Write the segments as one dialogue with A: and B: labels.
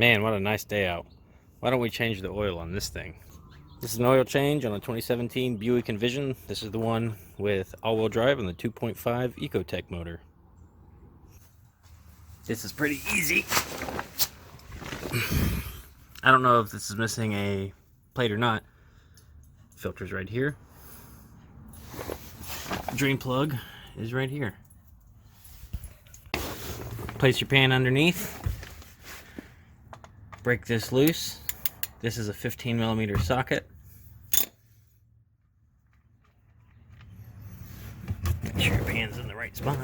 A: Man, what a nice day out. Why don't we change the oil on this thing? This is an oil change on a 2017 Buick Envision. This is the one with all-wheel drive and the 2.5 Ecotec motor. This is pretty easy. I don't know if this is missing a plate or not. Filter's right here. Drain plug is right here. Place your pan underneath. Break this loose. This is a 15mm socket. Make sure your pan's in the right spot.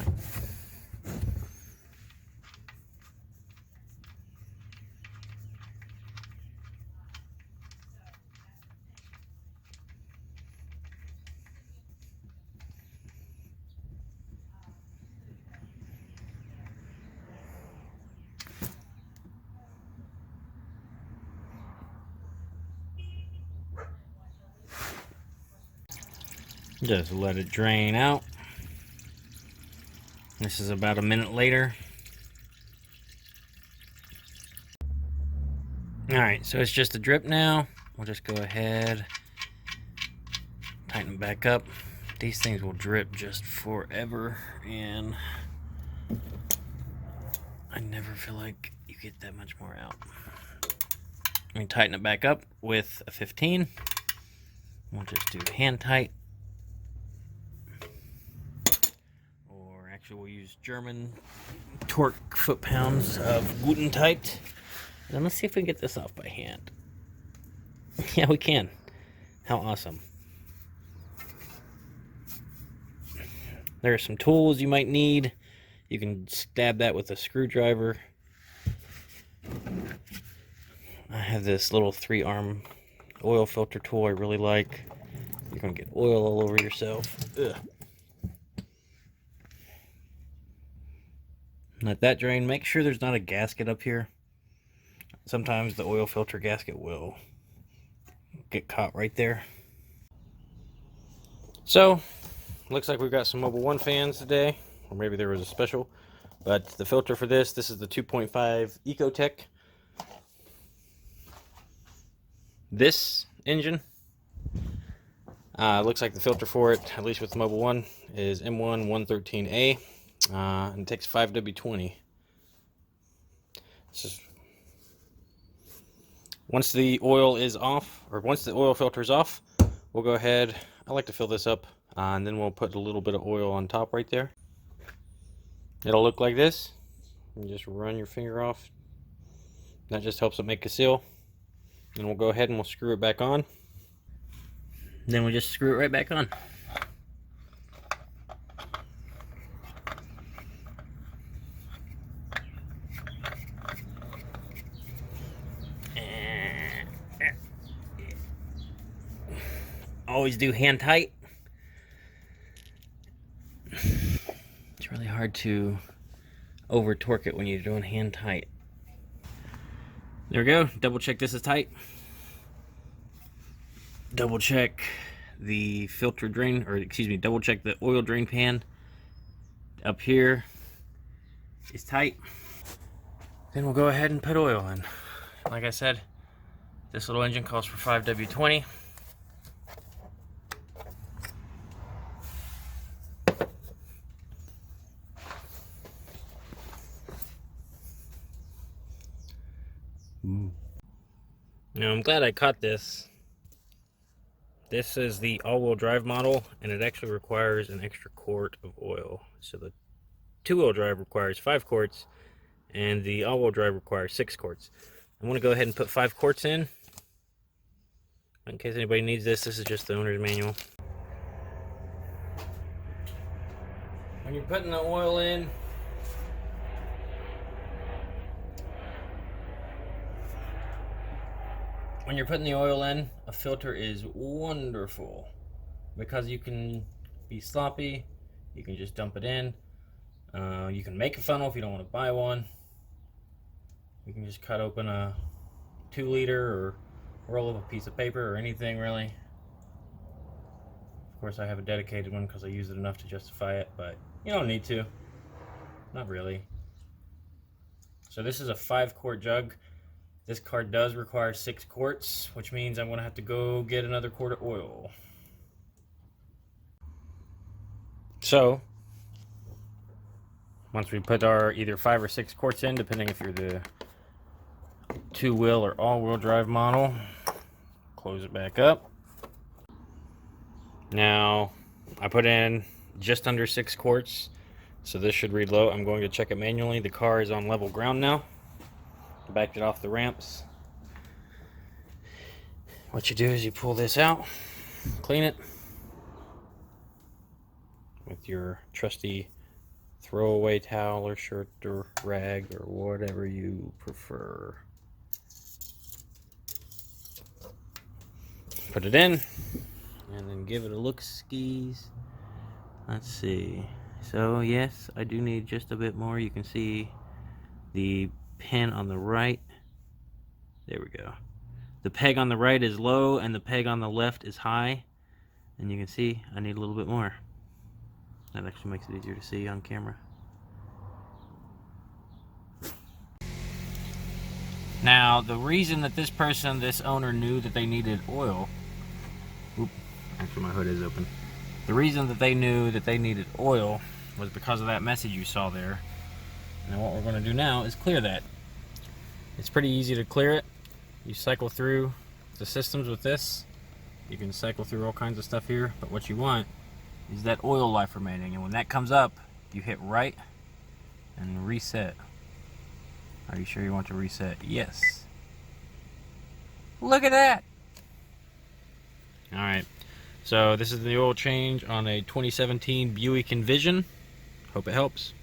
A: Just let it drain out. This is about a minute later. Alright, so it's just a drip now. We'll just go ahead, tighten it back up. These things will drip just forever, and I never feel like you get that much more out. Let me tighten it back up with a 15. We'll just do hand tight. We'll use German torque foot-pounds of Guten tight. And let's see if we can get this off by hand. Yeah, we can. How awesome. There are some tools you might need. You can stab that with a screwdriver. I have this little 3-arm oil filter tool I really like. You're going to get oil all over yourself. Ugh. Let that drain. Make sure there's not a gasket up here. Sometimes the oil filter gasket will get caught right there. So, looks like we've got some Mobil 1 fans today, or maybe there was a special. But the filter for this is the 2.5 Ecotec. This engine, looks like the filter for it, at least with the Mobil 1, is M1 113A. And it takes 5W20. Once the oil is off, or once the oil filter is off, we'll go ahead. I like to fill this up, and then we'll put a little bit of oil on top right there. It'll look like this. You just run your finger off. That just helps it make a seal. And we'll go ahead and we'll screw it back on. Then we'll just screw it right back on. Always do hand tight. It's really hard to over torque it when you're doing hand tight. There we go. Double check this is tight. Double check the filter drain, or excuse me, double check the oil drain pan up here is tight. Then we'll go ahead and put oil in. Like I said, this little engine calls for 5W20. Now I'm glad I caught this. This is the all-wheel drive model, and it actually requires an extra quart of oil. So the two-wheel drive requires 5 quarts, and the all-wheel drive requires 6 quarts. I'm going to go ahead and put 5 quarts in case anybody needs this. This is just the owner's manual. When you're putting the oil in, a filter is wonderful because you can be sloppy. You can just dump it in. You can make a funnel if you don't want to buy one. You can just cut open a 2-liter or roll up a piece of paper or anything really. Of course I have a dedicated one because I use it enough to justify it, but you don't need to. Not really. So this is a 5-quart jug. This car does require 6 quarts, which means I'm going to have to go get another quart of oil. So, once we put our either 5 or 6 quarts in, depending if you're the 2-wheel or all-wheel drive model, close it back up. Now, I put in just under 6 quarts, so this should read low. I'm going to check it manually. The car is on level ground now. Backed it off the ramps. What you do is you pull this out, clean it with your trusty throwaway towel or shirt or rag or whatever you prefer. Put it in and then give it a look skis. Let's see. So yes, I do need just a bit more. You can see the pin on the right. There we go. The peg on the right is low and the peg on the left is high. And you can see I need a little bit more. That actually makes it easier to see on camera. Now, the reason that this owner knew that they needed oil, actually my hood is open. The reason that they knew that they needed oil was because of that message you saw there. And what we're going to do now is clear that. It's pretty easy to clear it. You cycle through the systems with this. You can cycle through all kinds of stuff here, but what you want is that oil life remaining. And when that comes up, you hit right and reset. Are you sure you want to reset? Yes. Look at that! Alright, so this is the oil change on a 2017 Buick Envision. Hope it helps.